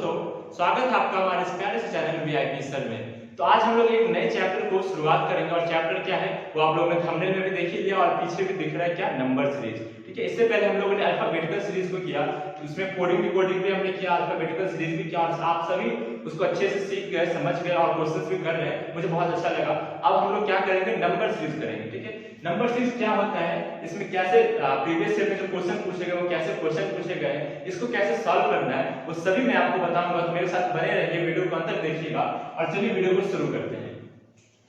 दोस्तों, स्वागत है आपका हमारे इस प्यारे से चैनल वीआईपी सर में। तो आज हम लोग एक नए चैप्टर को शुरुआत करेंगे और चैप्टर क्या है वो आप लोगों ने थंबनेल में भी देख ही लिया और पीछे भी दिख रहा है क्या, नंबर सीरीज। ठीक है, इससे पहले हम लोगों ने अल्फाबेटिकल सीरीज को किया, उसमें कोडिंग डिकोडिंग भी हमने किया, अल्फाबेटिकल सीरीज भी किया और आप सभी उसको अच्छे से सीख गए, समझ गए और क्वेश्चंस भी कर रहे हैं, मुझे बहुत अच्छा लगा। अब हम लोग क्या करेंगे, नंबर सीरीज करेंगे। ठीक है, नंबर सीरीज क्या होता है, इसमें कैसे प्रीवियस ईयर में जो क्वेश्चन पूछे गए वो कैसे क्वेश्चन पूछे गए, इसको कैसे सॉल्व करना है वो सभी मैं आपको बताऊंगा। तो मेरे साथ बने रहिए, वीडियो को अंत तक देखिएगा और चलिए वीडियो को शुरू करते हैं।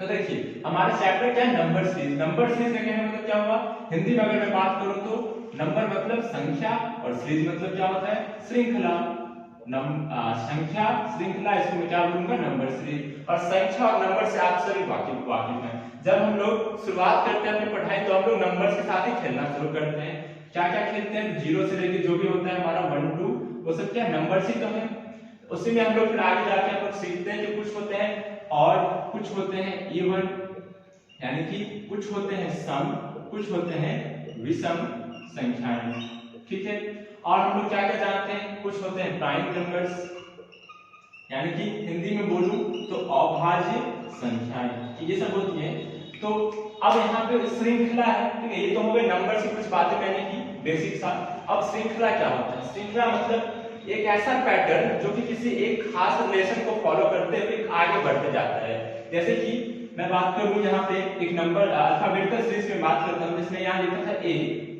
तो देखिए हमारा चैप्टर क्या है, नंबर सीरीज। नंबर सीरीज का कहने मतलब क्या हुआ, हिंदी में अगर मैं बात करूं तो नंबर मतलब संख्या और सीरीज मतलब क्या होता है, श्रृंखला। संख्या श्रृंखला, इसको मैं क्या बोलूंगा, नंबर सीरीज। और संख्या और नंबर से आप सभी वाकिफ हैं। जब हम लोग शुरुआत करते हैं अपनी पढ़ाई तो हम लोग नंबर के साथ ही खेलना शुरू करते हैं। क्या क्या खेलते हैं, जीरो से लेके जो भी होता है हमारा 1 2 वो सब क्या नंबर ही तो है। उसी में हम लोग फिर आगे जाके हम लोग सीखते हैं कि कुछ होते हैं और कुछ होते हैं इवन, यानी कि कुछ होते हैं सम, कुछ होते हैं विषम संख्याएं। ठीक है, और हम लोग क्या क्या जानते हैं, कुछ होते हैं प्राइम नंबर्स, यानी कि हिंदी में बोलूं तो अभाज्य संख्याएं, ये सब होती है। तो अब यहाँ पे श्रृंखला है। ठीक है, ये तो हो गए नंबर से कुछ बातें मैंने की बेसिक सा। अब श्रृंखला क्या होता है, श्रृंखला मतलब एक ऐसा पैटर्न जो कि किसी एक खास रिलेशन को फॉलो करते हुए आगे बढ़ते जाता है। जैसे कि मैं बात करूं यहाँ पे एक नंबर अल्फाबेटिकल सीरीज में बात करता हूं, जिसमें यहाँ लिखा था ए,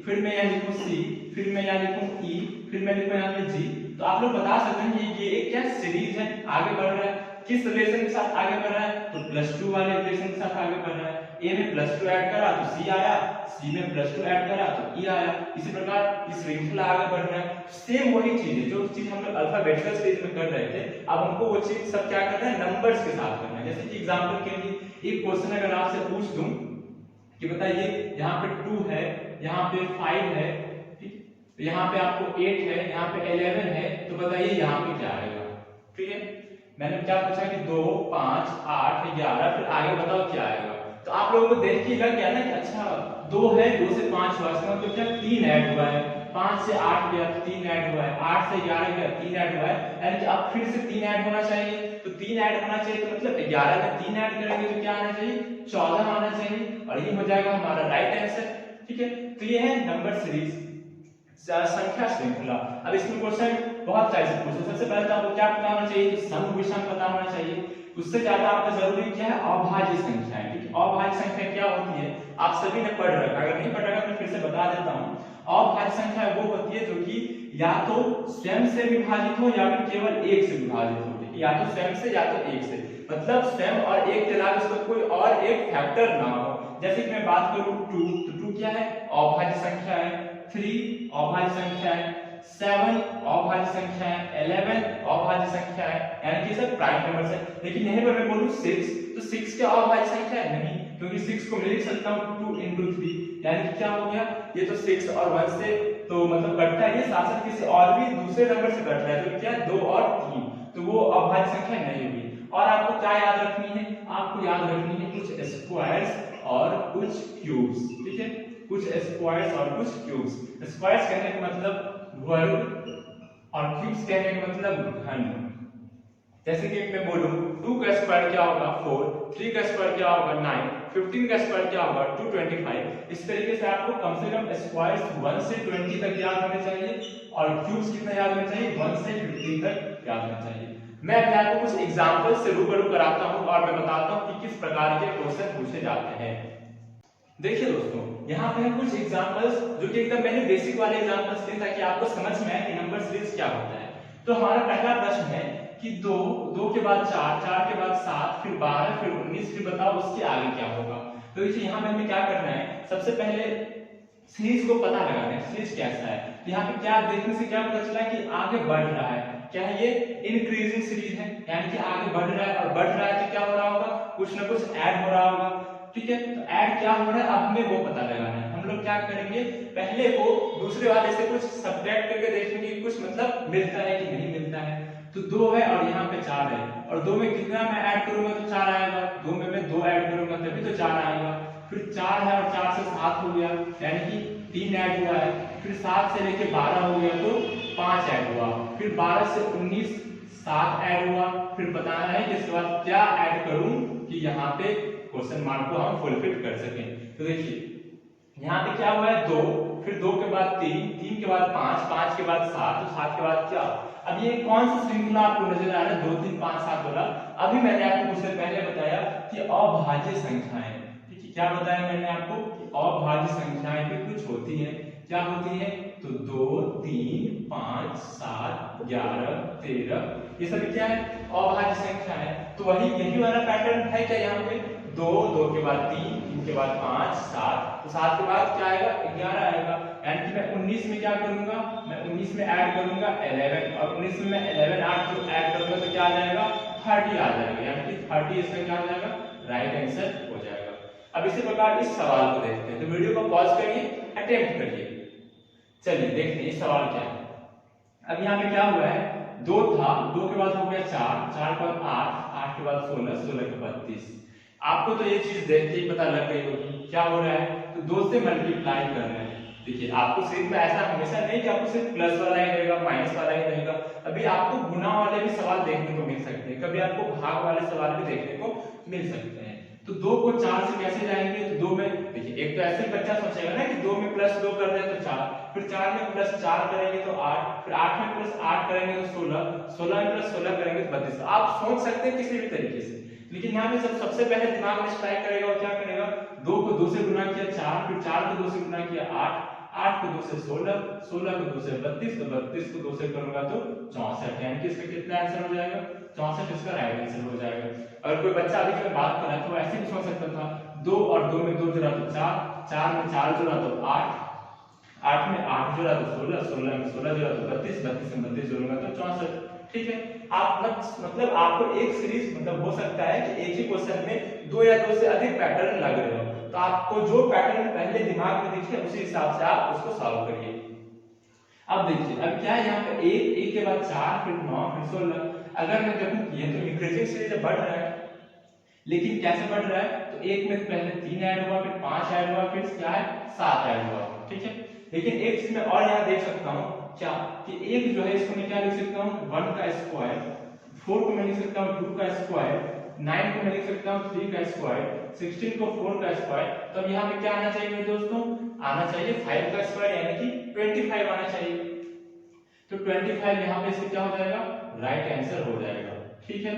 फिर मैं यहाँ लिखूं सी, फिर मैं यहाँ लिखूं ई, फिर मैं लिखूं यहाँ पे जी। तो आप लोग बता सकते हैं कि ये एक क्या सीरीज है, आगे बढ़ रहा है। किस रिलेशन के साथ आगे बढ़ रहा है, तो +2 वाले रिलेशन के साथ आगे बढ़ रहा है। ए में +2 ऐड करा तो सी आया, सी में +2 ऐड करा तो ई आया। इसी प्रकार इस श्रृंखला आगे बढ़ रहा है। सेम वही चीज है जो चीज हम लोग अल्फाबेटिकल स्टेज में कर रहे थे, अब हमको वो चीज सब क्या करना है, नंबर्स के साथ करना है। जैसे कि एग्जांपल के लिए एक क्वेश्चन अगर आपसे पूछ दूं कि बताइए यहाँ पे 2 है, यहाँ पे 5 है, ठीक, यहाँ पे आपको 8 है, यहाँ पे 11 है, तो बताइए यहाँ पे क्या आएगा। ठीक है, मैंने क्या पूछा कि 2 5 8 11, फिर आगे बताओ क्या आएगा। तो आप लोगों को देख के लग गया ना कि अच्छा 2 है, 2 से 5 हुआ, इसका मतलब क्या 3 ऐड हुआ है, 5 से 8 गया तो 3 ऐड हुआ है, 8 से 11 गया 3 ऐड हुआ है, यानी कि अब फिर से 3 ऐड होना चाहिए। तो 3 ऐड होना चाहिए तो मतलब 11 में 3 ऐड करेंगे तो क्या आना चाहिए, 14 आना चाहिए, और ये हो जाएगा हमारा राइट आंसर। ठीक है, तो ये है नंबर सीरीज, संख्या श्रृंखला। अब इसमें क्वेश्चन बहुत टाइप से पूछे। सबसे पहले तो आपको क्या पता होना चाहिए कि सम विषम पता होना चाहिए। उससे ज्यादा आपका जरूरी क्या है, अभाज्य संख्याएं। ठीक है, अभाज्य संख्या क्या होती है आप सभी ने पढ़ रखा, अगर नहीं पढ़ा तो फिर से बता देता हूं। अभाज्य संख्या वो होती है जो कि या तो स्वयं से विभाजित हो या फिर केवल 1 से विभाजित हो। ठीक है, या तो स्वयं से या तो 1 से, मतलब स्वयं और 1 के अलावा इसका कोई और एक फैक्टर ना हो। जैसे कि मैं बात करूं 2, तो 2 क्या है, अभाज्य संख्या है। 3 अभाज्य संख्या है, 7 अभाज्य संख्या है, 11 अभाज्य संख्या है, यानी कि सब प्राइम नंबर्स है। लेकिन यहीं पर मैं बोलूं 6, तो 6 क्या अभाज्य संख्या है, नहीं, क्योंकि 6 को मैं लिख सकता हूं 2 × 3, यानी कि क्या हो गया, ये तो 6 और 1 से तो मतलब कटता है, ये साथ साथ किसी और भी दूसरे नंबर से कट रहा है, जो क्या 2 और 3, तो वो अभाज्य संख्या नहीं होगी। और आपको क्या याद रखनी है, आपको याद रखनी है कुछ स्क्वायर्स और कुछ क्यूब्स। ठीक है, कुछ स्क्वायर्स और कुछ क्यूब्स। स्क्वायर्स कहने का मतलब वर्ग और क्यूब्स कहने का मतलब घन। जैसे कि मैं बोलूं 2 का स्क्वायर क्या होगा 4, 3 का स्क्वायर क्या होगा 9, 15 का स्क्वायर क्या होगा 225। इस तरीके से आपको कम से कम स्क्वायर्स 1 से 20 तक याद होने चाहिए और क्यूब्स कितना याद होना चाहिए, 1 से 15 तक याद होना चाहिए। मैं अभी आपको कुछ एग्जांपल से रूबरू कराता हूं और मैं बताता हूं कि किस प्रकार के क्वेश्चन पूछे जाते हैं। देखिए दोस्तों, यहाँ पे है कुछ एग्जांपल्स जो कि एकदम मैंने बेसिक वाले एग्जांपल्स दिए ताकि आपको समझ में आए कि नंबर सीरीज क्या होता है। तो हमारा पहला प्रश्न है कि 2, 2 के बाद 4, 4 के बाद 7, फिर 12, फिर 19, फिर बताओ उसके आगे क्या होगा। तो देखिए यहाँ पे हमें क्या करना है, सबसे पहले सीरीज को पता लगाना है, सीरीज कैसा है। यहाँ पे क्या देखने से क्या पता चला कि आगे बढ़ रहा है, क्या है ये इंक्रीजिंग सीरीज है, यानी कि आगे बढ़ रहा है, और बढ़ रहा है तो क्या हो रहा होगा, कुछ ना कुछ ऐड हो रहा होगा। ठीक है, तो ऐड क्या हो रहा है अब हमें वो पता लगाना है। हम लोग क्या करेंगे, पहले को दूसरे वाले से कुछ सब्ट्रैक्ट करके देखेंगे कि कुछ मतलब मिलता है कि नहीं मिलता है। तो 2 है और यहाँ पे 4 है, और 2 में कितना मैं ऐड करूंगा तो 4 आएगा, 2 में मैं 2 ऐड करूंगा तभी तो 4 आएगा। फिर 4 है और 4 से 7 हो गया, यानी कि 3 ऐड हुआ है। फिर 7 से लेके 12 हो गया तो 5 ऐड हुआ। फिर 12 से 19 7 ऐड हुआ, फिर बताना है कि इसके बाद क्या ऐड करूं कि यहाँ पे क्वेश्चन मार्क को हम फुलफिल कर सकें। तो देखिए यहाँ पे क्या हुआ है 2, फिर 2 के बाद 3, 3 के बाद 5, 5 के बाद 7, तो 7 के बाद क्या। अब ये कौन सा श्रृंखला आपको नजर आ रहा है 2 3 5 7 वाला। अभी मैंने आपको कुछ देर पहले बताया कि अभाज्य संख्याएं, ठीक है, क्या बताया मैंने आपको कि अभाज्य संख्याएं भी कुछ होती हैं। क्या होती है, तो 2 3 5 7 11 13, ये सभी क्या है अभाज्य संख्या है। तो वही यही वाला पैटर्न है क्या यहाँ पे 2, 2 के बाद 3, 3 के बाद 5 7, तो 7 के बाद क्या आएगा 11 आएगा। यानी कि मैं 19 में क्या करूंगा, मैं 19 में ऐड करूंगा 11, और 19 में मैं 11 ऐड करूंगा तो क्या आ जाएगा 30 आ जाएगा, यानी कि 30 इसका क्या आ जाएगा राइट आंसर हो जाएगा। अब इसी प्रकार इस सवाल को देखते हैं, तो वीडियो को पॉज करिए, अटेम्प्ट करिए। चलिए देखते हैं इस सवाल क्या है। अब यहाँ पे क्या हुआ है 2 था, 2 के बाद हो गया 4, 4 के बाद 8, 8 के बाद 16, 16 के बाद 30। आपको तो ये चीज देख के ही पता लग गई होगी क्या हो रहा है, तो 2 से मल्टीप्लाई कर रहे हैं। देखिए आपको सिर्फ में ऐसा हमेशा नहीं कि आपको सिर्फ प्लस वाला ही रहेगा माइनस वाला ही रहेगा, अभी आपको गुना वाले भी सवाल देखने को मिल सकते हैं, कभी आपको भाग वाले सवाल भी देखने को मिल सकते हैं। तो 2 को 4 से कैसे जाएंगे, तो 2 में देखिए एक तो ऐसे बच्चा सोचेगा ना कि 2 में प्लस 2 कर दें तो 4, फिर 4 में प्लस 4 करेंगे तो 8, फिर 8 में प्लस 8 करेंगे तो 16, 16 में प्लस 16 करेंगे तो 32। आप सोच सकते हैं किसी भी तरीके से, लेकिन यहाँ पे जब सबसे पहले दिमाग में स्ट्राइक करेगा और क्या करेगा 2 को 2 से गुना किया 4, फिर 4 को 2 से गुना किया 8, 8 को 2 से 16, 16 को 2 से 32, तो 32 को 2 से करूंगा तो 64, यानी कि इसका कितना आंसर हो जाएगा 64, इसका राइट आंसर हो जाएगा। अगर कोई बच्चा अभी जो बात कर रहा है तो ऐसे भी सोच सकता था 2 और 2 में 2 जोड़ा तो 4, 4 में 4 जोड़ा तो 8, 8 में 8 जोड़ा तो 16, 16 में 16 जोड़ा तो 32, 32 में 32 जोड़ूंगा तो 64, ठीक है। आप मतलब आपको एक सीरीज मतलब हो सकता है कि एक ही क्वेश्चन में 2 या 2 से अधिक पैटर्न लग रहे हो, तो आपको जो पैटर्न पहले दिमाग में दिखे उसी हिसाब से आप उसको सॉल्व करिए। अब देखिए अब क्या है यहाँ पे 1, 1 के बाद 4, फिर 9, फिर 16। अगर मैं देखूं कि ये तो इंक्रीजिंग सीरीज बढ़ रहा है, लेकिन कैसे बढ़ रहा है, तो 1 में पहले 3 ऐड हुआ, फिर 5 ऐड हुआ, फिर क्या है 7 ऐड हुआ, ठीक है। लेकिन एक चीज मैं और यहाँ देख सकता हूँ क्या कि एक जो है इसको मैं क्या लिख सकता हूँ 1 का स्क्वायर, 4 को मैं लिख सकता हूँ 2 का स्क्वायर, 9 को मैं लिख सकता हूँ 3 का स्क्वायर, 16 को 4 का स्क्वायर। तो अब यहाँ पे क्या आना चाहिए मेरे दोस्तों, आना चाहिए 5 का स्क्वायर, यानी कि 25 आना चाहिए। तो 25 यहाँ पे इससे क्या हो जाएगा राइट आंसर हो जाएगा, ठीक है।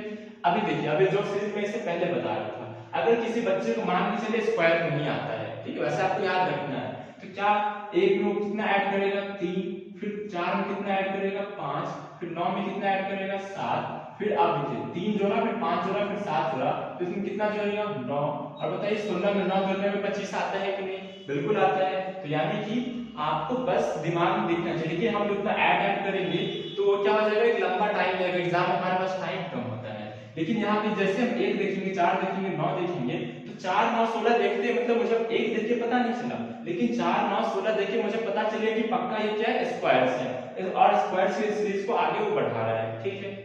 अभी देखिए अभी जो सीरीज में इससे पहले बता रहा था, अगर किसी बच्चे को मान के चलिए स्क्वायर नहीं आता है, ठीक है, वैसे आपको याद रखना है, तो क्या 1 में कितना ऐड करेगा 3, फिर 4 में कितना ऐड करेगा 5, फिर 9 में कितना ऐड करेगा 7, फिर आप देखिए 3 जोड़ा, फिर 5 जोड़ा, फिर 7 जोड़ा, तो इसमें कितना जोड़ेगा 9। और बताइए 16 में 9 जोड़ने में 25 आता है कि नहीं, बिल्कुल आता है। तो यानी कि आपको बस दिमाग में देखना चाहिए कि हम जितना ऐड करेंगे तो क्या हो जाएगा, एक लंबा टाइम लगेगा, एग्जाम में हमारे पास टाइम कम होता है। लेकिन यहाँ पे जैसे हम 1 देखेंगे 4 देखेंगे 9 देखेंगे, तो 4 9 16 देखते मतलब मुझे 1 देख के पता नहीं चला, लेकिन 4 9 16 देख के मुझे पता चले कि पक्का ये क्या है स्क्वायर्स है, और स्क्वायर सीरीज को आगे वो बढ़ा रहा है, ठीक है।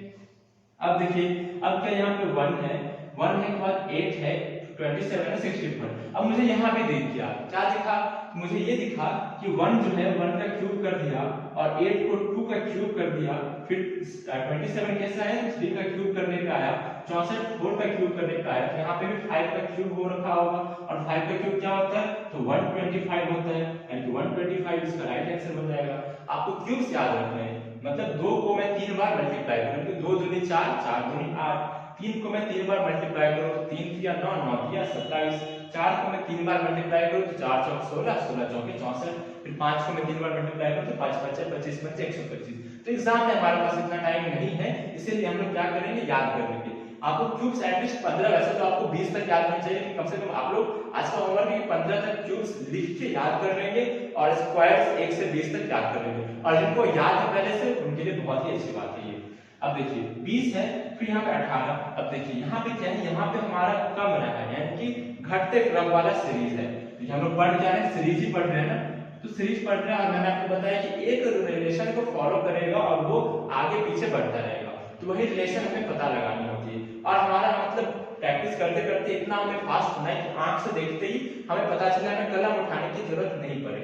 अब देखिए अब क्या यहाँ पे 1 है, 1 है के बाद 8 है, 27 है, 64। अब मुझे यहाँ पे देख दिया क्या दिखा, मुझे ये दिखा कि 1 जो है 1 का क्यूब कर दिया और 8 को 2 का क्यूब कर दिया, फिर 27 कैसा है 3 का क्यूब करने पे आया, 64 4 का क्यूब करने पे आया, तो यहाँ पे भी 5 का क्यूब हो रखा होगा, और 5 का क्यूब क्या होता है तो 125 होता है, यानी कि 125 इसका राइट आंसर बन जाएगा। आपको क्यूब्स याद रखने हैं, मतलब 2 को मैं 3 बार मल्टीप्लाई करूं तो 2 दूनी 4, 4 दूनी 8, 3 को मैं 3 बार मल्टीप्लाई करूं तो 3 3 9, 9 3 27, 4 को मैं 3 बार मल्टीप्लाई करूं तो 4 4 16, 16 4 64, फिर 5 को मैं 3 बार मल्टीप्लाई करूं तो 5 5 25 25 125। तो एग्जाम में हमारे पास इतना टाइम नहीं है, इसीलिए हम लोग क्या करेंगे याद कर लेंगे। आपको क्यूब्स एटलीस्ट 15, वैसे तो आपको 20 तक याद होना चाहिए, कम से कम आप लोग आज का होमवर्क में 15 तक क्यूब्स लिख के याद कर लेंगे और स्क्वायर्स 1 से 20 तक याद कर लेंगे, और जिनको याद है पहले से उनके लिए बहुत ही अच्छी बात है ये। अब देखिए 20 है, फिर यहाँ पे 18। अब देखिए यहाँ पे क्या है, यहाँ पे हमारा कम रहा है, यानी कि घटते क्रम वाला सीरीज है। हम लोग पढ़ क्या है सीरीज ही पढ़ रहे हैं ना, तो सीरीज पढ़ रहे हैं, और मैंने आपको बताया कि एक रिलेशन को फॉलो करेगा और वो आगे पीछे बढ़ता रहेगा, तो वही रिलेशन हमें पता लगानी होती है। और हमारा मतलब प्रैक्टिस करते करते इतना हमें फास्ट होना है कि आंख से देखते ही हमें पता चले, हमें कलम उठाने की जरूरत नहीं पड़े।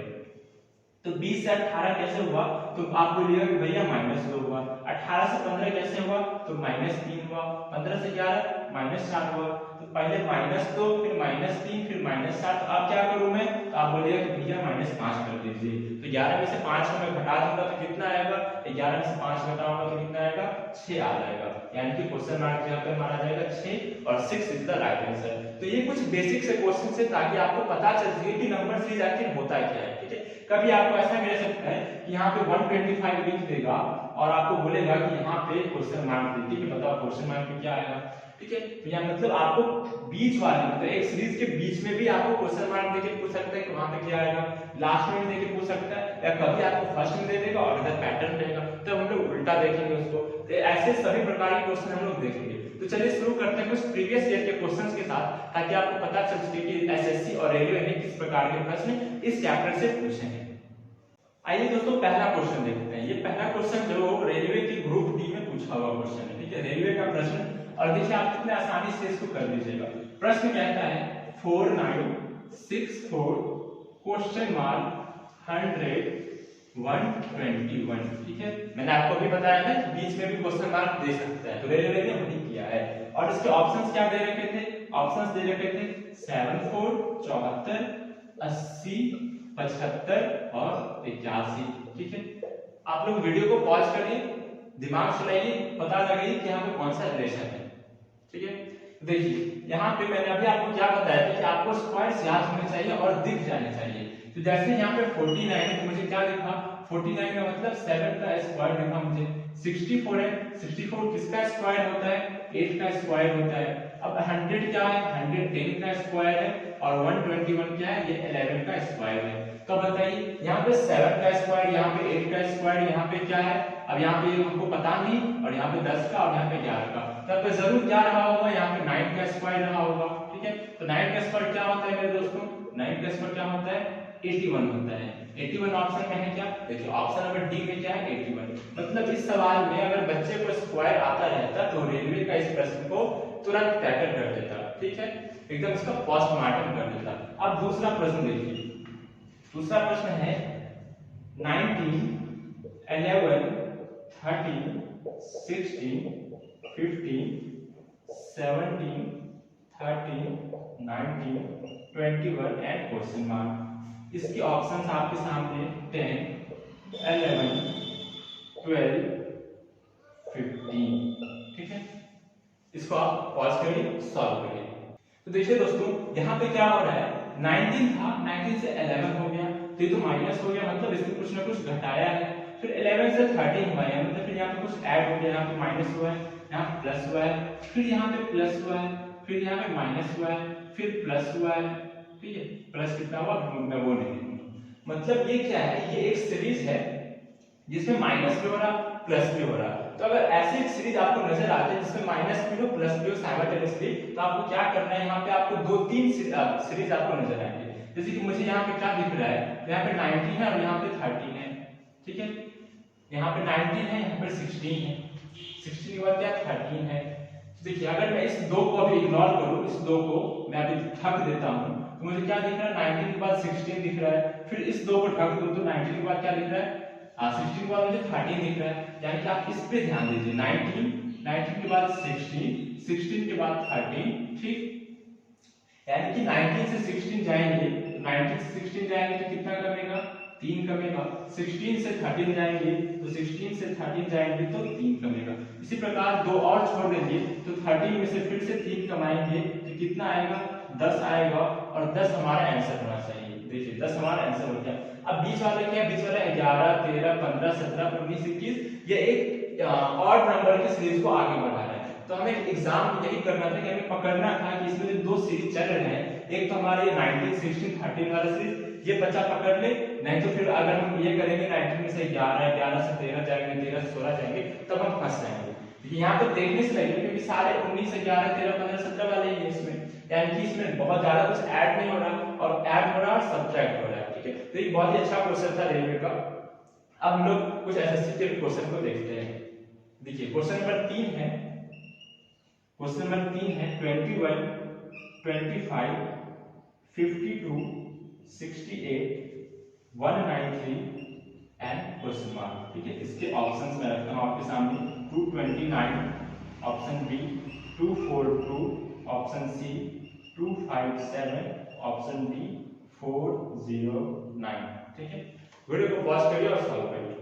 तो 20 से 18 कैसे हुआ, तो आप बोलिएगा कि भैया -2 हुआ। 18 से 15 कैसे हुआ, तो -3 हुआ, 15 से 11 -4 हुआ। तो पहले -2 फिर -3 फिर -7। तो अब क्या करूं मैं, तो आप बोलिएगा कि भैया -5 कर दीजिए। तो 11 में से 5 को मैं घटा दूंगा तो कितना आएगा, 11 में से 5 घटाऊंगा तो कितना आएगा, 6 आ जाएगा। यानी कि क्वेश्चन मार्क यहाँ पे मारा जाएगा 6 और 6 इज द राइट आंसर। तो ये कुछ बेसिक से क्वेश्चन से, ताकि आपको पता चल सके कि नंबर सीरीज आखिर होता क्या है। ठीक है, कभी आपको ऐसा मिल सकता है कि यहाँ पे 125 लिख देगा और आपको बोलेगा कि यहाँ पे क्वेश्चन मार्क दे, ठीक है, बताओ क्वेश्चन मार्क में क्या आएगा। ठीक है, तो यहाँ मतलब आपको बीच वाले मतलब एक सीरीज के बीच में भी आपको क्वेश्चन मार्क देके पूछ सकता है कि वहां पे क्या आएगा, लास्ट में भी देके पूछ सकता है, या कभी आपको फर्स्ट में दे देगा और इधर पैटर्न रहेगा, तो हम लोग उल्टा देखेंगे उसको। तो ऐसे सभी प्रकार के क्वेश्चन हम लोग देखेंगे। तो चलिए शुरू करते हैं कुछ प्रीवियस ईयर के क्वेश्चंस के साथ, ताकि आपको पता चल सके कि एसएससी और रेलवे ने किस प्रकार के प्रश्न इस चैप्टर से पूछे हैं। आइए दोस्तों पहला क्वेश्चन देखते हैं। ये पहला क्वेश्चन जो रेलवे की ग्रुप डी में पूछा हुआ क्वेश्चन है। ठीक है, रेलवे का प्रश्न, और देखिए आप कितने आसानी से इसको कर लीजिएगा। प्रश्न कहता है 4964 क्वेश्चन मार्क 100 121। ठीक है, मैंने आपको अभी बताया था कि बीच में भी क्वेश्चन मार्क दे सकता है, तो रेलवे ने वही किया है। और इसके ऑप्शंस क्या दे रखे थे, ऑप्शंस दे रखे थे 74 74 80 75 और 81। ठीक है, आप लोग वीडियो को पॉज करिए, दिमाग चलाइए, पता लगाइए कि यहाँ पे कौन सा रिलेशन है। ठीक है, देखिए यहाँ पे मैंने अभी आपको क्या बताया था कि आपको स्क्वायर्स याद होने चाहिए और दिख जाने चाहिए। तो जैसे यहाँ पे 49 है तो मुझे क्या दिखा, 49 का मतलब 7 का स्क्वायर दिखा मुझे। 64 है, 64 किसका स्क्वायर होता है, 8 का स्क्वायर होता है। अब 100 क्या है, 100 10 का स्क्वायर है, और 121 क्या है, ये 11 का स्क्वायर है। तो बताइए यहाँ पे 7 का स्क्वायर, यहाँ पे 8 का स्क्वायर, यहाँ पे क्या है, अब यहाँ पे हमको पता नहीं, और यहाँ पे 10 का और यहाँ पे 11 का, तब पे जरूर क्या रहा होगा, यहाँ पे 9 का स्क्वायर रहा होगा। ठीक है, तो 9 का स्क्वायर क्या होता है मेरे दोस्तों, 9 का स्क्वायर क्या होता है, 81 होता है। 81 ऑप्शन में है क्या, देखिए ऑप्शन नंबर डी में क्या है, 81। मतलब इस सवाल में अगर बच्चे को स्क्वायर आता रहता तो रेलवे का इस प्रश्न को तुरंत टैकल कर देता। ठीक है, एकदम इसका पोस्टमार्टम कर देता। अब दूसरा प्रश्न देखिए, दूसरा प्रश्न है 19 11 13 16 15 17 13 19 21 एंड क्वेश्चन मार्क। इसके ऑप्शंस आपके सामने 10 11 12 15। ठीक है, इसको आप पॉज करिए, सॉल्व करिए। तो देखिए दोस्तों यहाँ पे क्या हो रहा है, 19 था, 19 से 11 हो गया, तो ये तो माइनस हो गया, मतलब इसमें कुछ ना कुछ घटाया है। फिर 11 से 13 हुआ है, मतलब फिर यहाँ पे कुछ ऐड हो गया, यहाँ पे माइनस हुआ है, यहाँ पे प्लस हुआ है, फिर यहाँ पे प्लस हुआ है, फिर यहाँ पे माइनस हुआ है, फिर प्लस हुआ है। ठीक है, प्लस कितना हुआ मैं वो नहीं लिखूंगा। मतलब ये क्या है, ये एक सीरीज है जिसमें माइनस भी हो रहा प्लस भी हो रहा। तो अगर ऐसी एक सीरीज आपको नजर आती है जिसमें माइनस भी हो प्लस भी हो साइमल्टेनियसली, तो आपको क्या करना है, यहाँ पे आपको 2-3 सीरीज आपको नजर आएंगे। जैसे कि मुझे यहाँ पे क्या दिख रहा है, यहाँ पे 19 है और यहाँ पे 13 है। ठीक है, यहाँ पे 19 है, यहाँ पे 16 है, 16 के बाद क्या 13 है। देखिए अगर मैं इस दो को अभी इग्नोर करूं, इस दो को मैं अभी ठग देता हूं, तो मुझे क्या दिख रहा है, 19 के बाद 16 दिख रहा है। फिर इस दो को ठग दूं तो 19 के बाद क्या दिख रहा है, 16 के बाद मुझे 13 दिख रहा है। यानी कि आप इस पे ध्यान दीजिए, 19 के बाद 16 के बाद 13। ठीक, यानी कि 19 से 16 जाएंगे, तो 19 से 16 जाएंगे तो कितना कमेगा, 3 कमेगा। 16 से 13 जाएंगे तो 16 से 13 जाएंगे तो 3 कमेगा। इसी प्रकार दो और छोड़ देंगे तो 13 में से फिर से 3 कमाएंगे तो कितना आएगा, 10 आएगा, और 10 हमारा आंसर होना चाहिए। देखिए 10 हमारा आंसर हो गया। अब बीच वाला क्या है, बीच वाला 11 13 15 17 19 21, ये एक ऑड नंबर की सीरीज को आगे बढ़ा रहा है। तो हमें एग्जाम में यही करना था कि हमें पकड़ना था कि इसमें जो दो सीरीज चल रहे हैं, एक तो हमारे 19 16 13 वाला सीरीज, ये बच्चा पकड़ ले, नहीं तो फिर अगर हम ये करेंगे 19 में से 11 11 से 13 जाएंगे, 13 से 16 जाएंगे, तब हम फंस जाएंगे। यहाँ पे देखने से लगेगा क्योंकि सारे 19 11 13 15 17 वाले ही है इसमें, यानी कि इसमें बहुत ज्यादा कुछ ऐड नहीं हो रहा, और ऐड हो रहा और सब्ट्रैक्ट हो रहा है। ठीक है, तो ये बहुत ही अच्छा क्वेश्चन था रेलवे का। अब हम लोग कुछ एसएससी के क्वेश्चन को देखते हैं। देखिए क्वेश्चन नंबर 3 है, क्वेश्चन नंबर 3 है 21 25 52 68 193 एंड क्वेश्चन मार्क। ठीक है, इसके ऑप्शंस मैं रखता हूं आपके सामने 229 option B 242, option C 257, option D 409। ठीक है, वीडियो को पॉज करिए और सॉल्व करिए।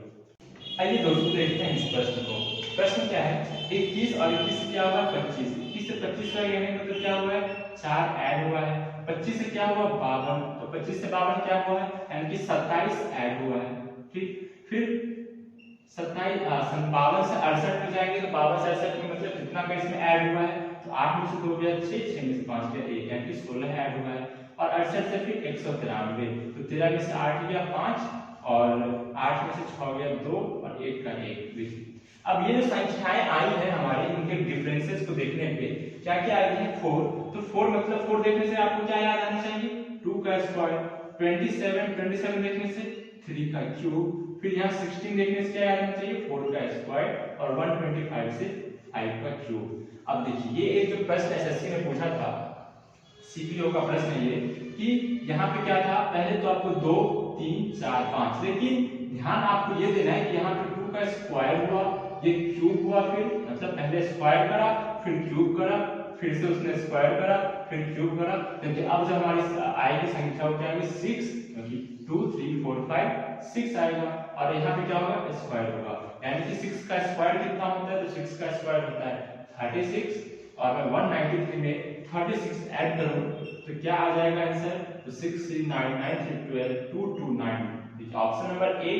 आइए दोस्तों देखते हैं इस प्रश्न को। प्रश्न क्या है, 21 और 21 से क्या हुआ 25, 21 से 25 का यानी मतलब क्या हुआ है 4 ऐड हुआ है, 25 से क्या हुआ 52, तो 25 से 52 क्या हुआ है यानी कि 27 ऐड हुआ है। ठीक, फिर 57 से 68 में जाएंगे तो 52 से 68 में मतलब कितना का इसमें ऐड हुआ है, तो 8 में से 2 गया 6, 6 में से 5 गया 1 यानी कि 16 ऐड हुआ है। और 68 से फिर 193, तो 13 में से 8 गया 5 और 8 में से 6 गया 2 और 1 का 1। अब ये जो संख्याएं आई है हमारे, इनके डिफरेंसेस को देखने पे क्या क्या आई है 4, तो 4 मतलब 4 देखने से आपको क्या याद आना चाहिए 2 का स्क्वायर, 27 देखने से 3 का क्यूब, फिर यहाँ 16 देखने से क्या याद आना चाहिए 4 का स्क्वायर और 125 से 5 का क्यूब। अब देखिए ये एक जो प्रश्न एसएससी ने पूछा था, सीपीओ का प्रश्न है ये, कि यहाँ पे क्या था पहले तो आपको 2 3 4 5, लेकिन ध्यान आपको ये देना है कि यहाँ पे 2 का स्क्वायर हुआ, ये क्यूब हुआ, फिर मतलब पहले स्क्वायर करा फिर क्यूब करा, फिर से उसने स्क्वायर करा फिर क्यूब करा, क्योंकि अब जब हमारी आएगी संख्या क्या आएगी 6, क्योंकि 2 3 4 5 6 आएगा और यहाँ पे क्या होगा स्क्वायर होगा, यानी कि 6 का स्क्वायर कितना होता है, तो 6 का स्क्वायर होता है 36 और मैं 193 में 36 ऐड करूं तो क्या आ जाएगा आंसर, तो 6 3 9 9 3 12 229। देखिए ऑप्शन नंबर ए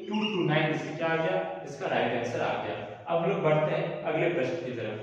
229 इसका क्या आ गया, इसका राइट आंसर आ गया। अब हम लोग बढ़ते हैं अगले प्रश्न की तरफ।